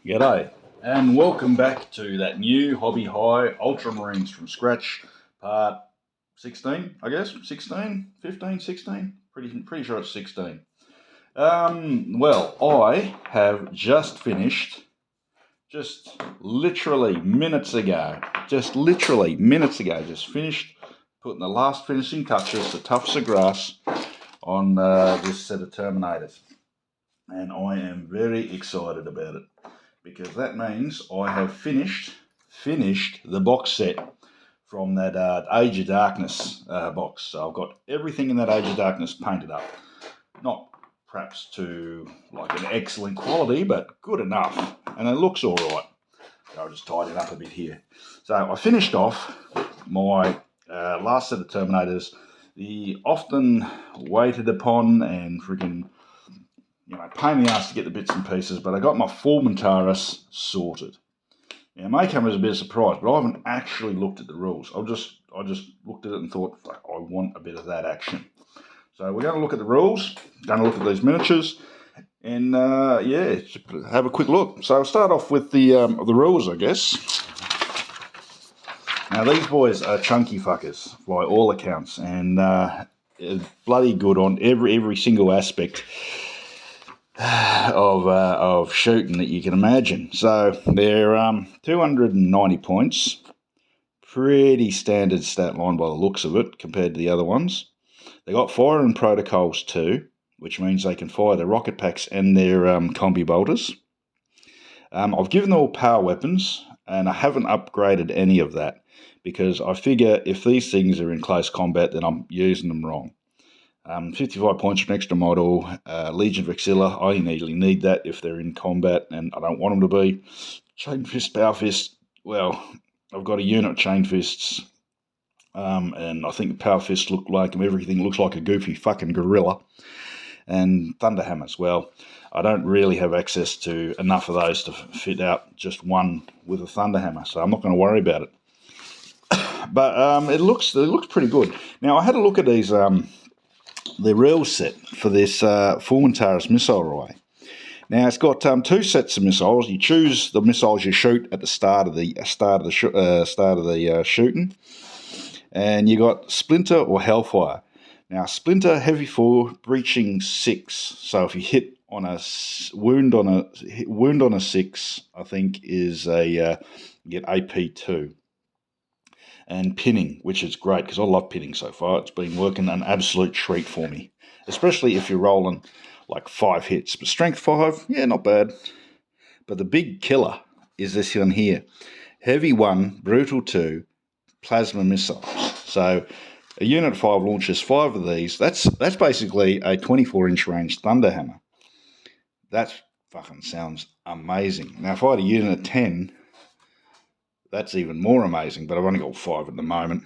G'day, and welcome back to that new Hobby High Ultramarines from scratch, part 16, I guess, 16, 15, 16, pretty sure it's 16. Well, I have just finished, just literally minutes ago, just finished putting the last finishing touches, the tufts of grass, on this set of Terminators. And I am very excited about it, because that means I have finished the box set from that Age of Darkness box. So I've got everything in that Age of Darkness painted up. Not perhaps to like an excellent quality, but good enough. And it looks all right. So I'll just tidy it up a bit here. So I finished off my last set of Terminators, the often waited upon and freaking pain in the ass to get the bits and pieces, but I got my FULMENTARUS sorted. Now, it may come as a bit of a surprise, but I haven't actually looked at the rules. I just looked at it and thought, fuck, I want a bit of that action. So we're going to look at the rules, going to look at these miniatures, and yeah, have a quick look. So I'll start off with the rules, I guess. Now, these boys are chunky fuckers by all accounts, and bloody good on every single aspect of shooting that you can imagine. So they're 290 points, pretty standard stat line by the looks of it compared to the other ones. They got fire and protocols too, which means they can fire their rocket packs and their combi bolters. I've given them all power weapons, and I haven't upgraded any of that, because I figure if these things are in close combat, then I'm using them wrong. 55 points for an extra model. Legion Vexilla, I nearly need that if they're in combat, and I don't want them to be. Chain Fist, Power Fist, well, I've got a unit of Chain Fists, and I think Power Fists look like them. Everything looks like a goofy fucking gorilla. And Thunderhammers, well, I don't really have access to enough of those to fit out just one with a Thunderhammer, so I'm not going to worry about it. But it looks pretty good. Now, I had a look at these the reel set for this FULMENTARUS missile array. Now, it's got two sets of missiles. You choose the missiles you shoot at the start of the shooting, and you got Splinter or Hellfire. Now, Splinter, heavy 4, breaching 6. So if you hit on a wound on a 6, I think is you get AP 2. And pinning, which is great, because I love pinning so far. It's been working an absolute treat for me, especially if you're rolling like 5 hits. But strength 5, yeah, not bad. But the big killer is this one here. Heavy 1, brutal 2, plasma missiles. So a unit 5 launches 5 of these. That's basically a 24-inch range Thunderhammer. That fucking sounds amazing. Now, if I had a unit of 10, that's even more amazing, but I've only got 5 at the moment.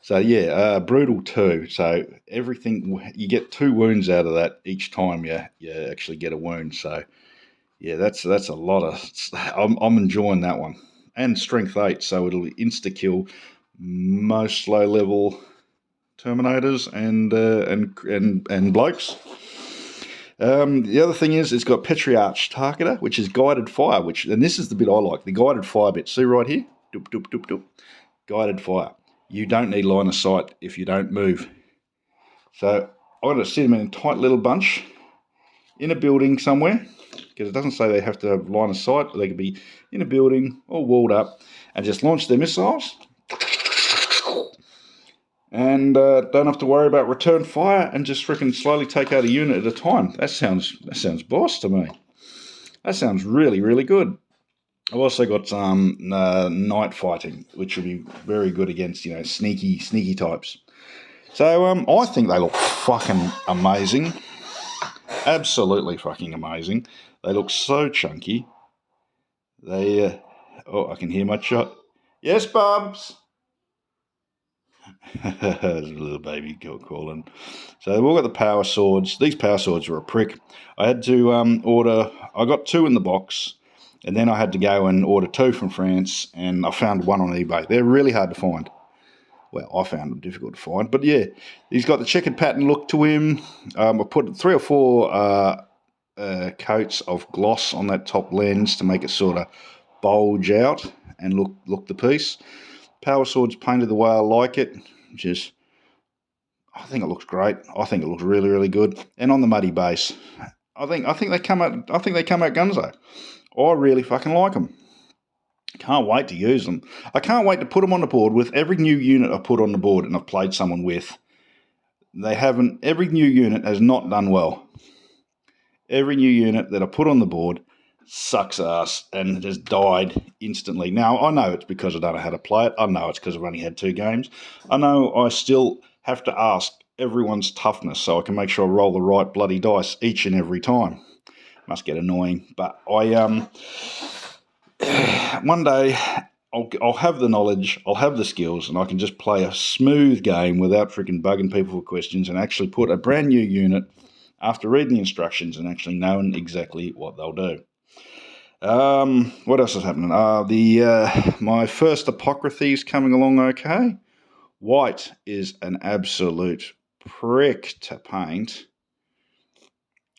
So yeah, brutal 2. So everything, you get 2 wounds out of that each time you actually get a wound. So yeah, that's a lot of. I'm enjoying that one. And strength 8, so it'll insta kill most low level Terminators and blokes. The other thing is it's got Patriarch Targeter, which is guided fire, and this is the bit I like, the guided fire bit. See right here? Doop, doop, doop, doop. Guided fire. You don't need line of sight if you don't move. So I'm going to sit them in a tight little bunch in a building somewhere, because it doesn't say they have to have line of sight, but they could be in a building all walled up and just launch their missiles. And don't have to worry about return fire, and just freaking slowly take out a unit at a time. That sounds boss to me. That sounds really, really good. I've also got night fighting, which will be very good against sneaky types. So I think they look fucking amazing. Absolutely fucking amazing. They look so chunky. They I can hear my shot. Yes, Bubs. There's a little baby calling. So they've all got the power swords. These power swords are a prick. I had to order. I got 2 in the box, and then I had to go and order 2 from France, and I found 1 on eBay. They're really hard to find. Well, I found them difficult to find, but yeah, he's got the checkered pattern look to him. I put 3 or 4 coats of gloss on that top lens to make it sort of bulge out and look the piece. Power sword's painted the way I like it, which is, I think it looks great. I think it looks really, really good. And on the muddy base, I think they come out gunzo. I really fucking like them. Can't wait to use them. I can't wait to put them on the board with every new unit I put on the board and I've played someone with. Every new unit has not done well. Every new unit that I put on the board sucks ass and has died instantly. Now, I know it's because I don't know how to play it. I know it's because I've only had 2 games. I know I still have to ask everyone's toughness so I can make sure I roll the right bloody dice each and every time. Must get annoying. But one day I'll have the knowledge, I'll have the skills, and I can just play a smooth game without freaking bugging people for questions and actually put a brand new unit after reading the instructions and actually knowing exactly what they'll do. What else is happening? My first Apocryphes coming along okay. White is an absolute prick to paint.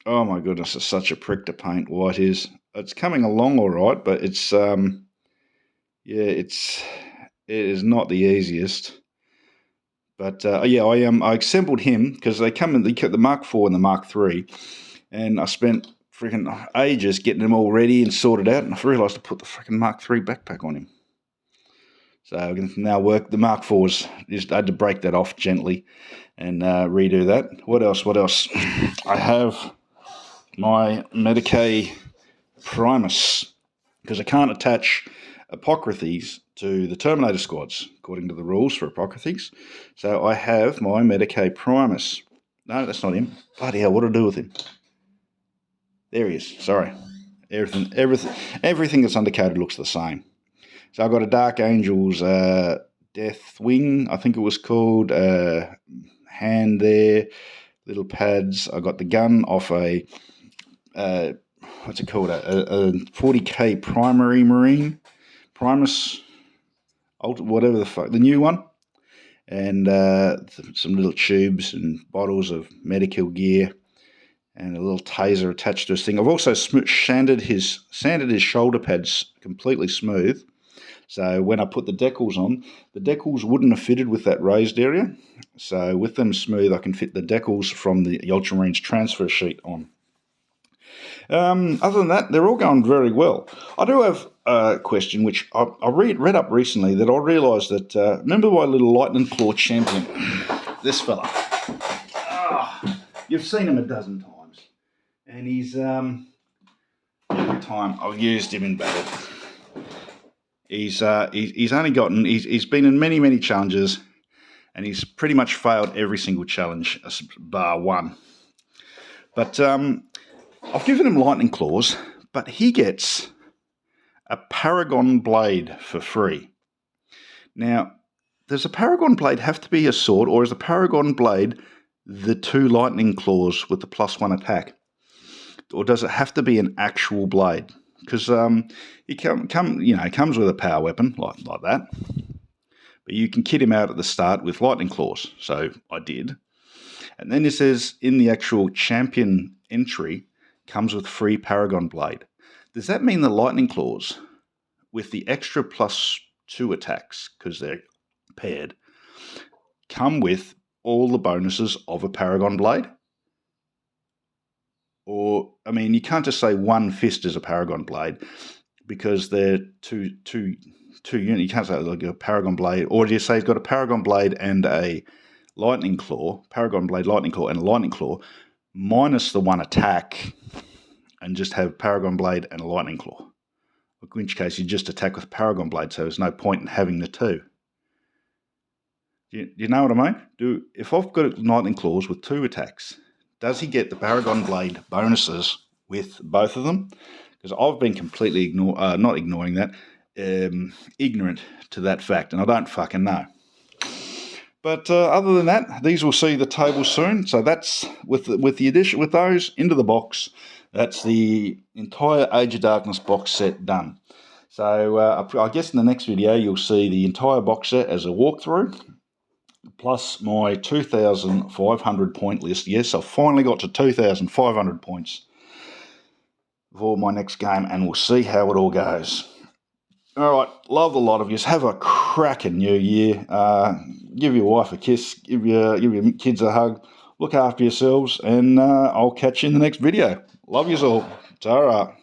Oh my goodness, it's such a prick to paint. White is. It's coming along all right, but it is not the easiest. But I assembled him because they kept the Mark IV and the Mark III, and I spent freaking ages getting them all ready and sorted out, and I realised to put the freaking Mark III backpack on him. So I can now work the Mark IVs. Just had to break that off gently and redo that. What else? I have my Medicae Primus because I can't attach Apocryphes to the Terminator squads, according to the rules for Apocryphes. So I have my Medicae Primus. No, that's not him. Bloody hell, what do I do with him? There he is. Sorry. Everything that's undercoated looks the same. So I've got a Dark Angels Death Wing, I think it was called. Hand there, little pads. I got the gun off a what's it called? A 40k Primary Marine. Primus, whatever the fuck, the new one, and some little tubes and bottles of medical gear, and a little taser attached to his thing. I've also sanded his shoulder pads completely smooth, so when I put the decals on, the decals wouldn't have fitted with that raised area. So with them smooth, I can fit the decals from the Ultramarines transfer sheet on. Other than that, they're all going very well. I do have a question which I read up recently that I realised that, remember my little Lightning Claw champion, this fella. You've seen him a dozen times. And he's, every time I've used him in battle, he's been in many, many challenges, and he's pretty much failed every single challenge, bar one. But I've given him lightning claws, but he gets a paragon blade for free. Now, does a paragon blade have to be a sword, or is a paragon blade the 2 lightning claws with the +1 attack? Or does it have to be an actual blade? Because he comes with a power weapon like that, but you can kit him out at the start with lightning claws. So I did, and then it says in the actual champion entry comes with free paragon blade. Does that mean the lightning claws with the extra +2 attacks, because they're paired, come with all the bonuses of a paragon blade? Or, I mean, you can't just say one fist is a paragon blade because they're two units. You can't say like a paragon blade, or do you say he's got a paragon blade and a lightning claw, paragon blade, lightning claw, and a lightning claw, minus the 1 attack, and just have paragon blade and a lightning claw? In which case, you just attack with paragon blade, so there's no point in having the 2. Do you know what I mean? If I've got lightning claws with 2 attacks, does he get the paragon blade bonuses with both of them? Because I've been completely ignorant to that fact, and I don't fucking know. But other than that, these will see the table soon. So that's with the addition with those into the box. That's the entire Age of Darkness box set done. So I guess in the next video you'll see the entire box set as a walkthrough, plus my 2,500 point list. Yes, I've finally got to 2,500 points. for my next game, and we'll see how it all goes. All right, love the lot of you. Have a cracking new year. Give your wife a kiss. Give your kids a hug. Look after yourselves, and I'll catch you in the next video. Love yous all. Ta-ra.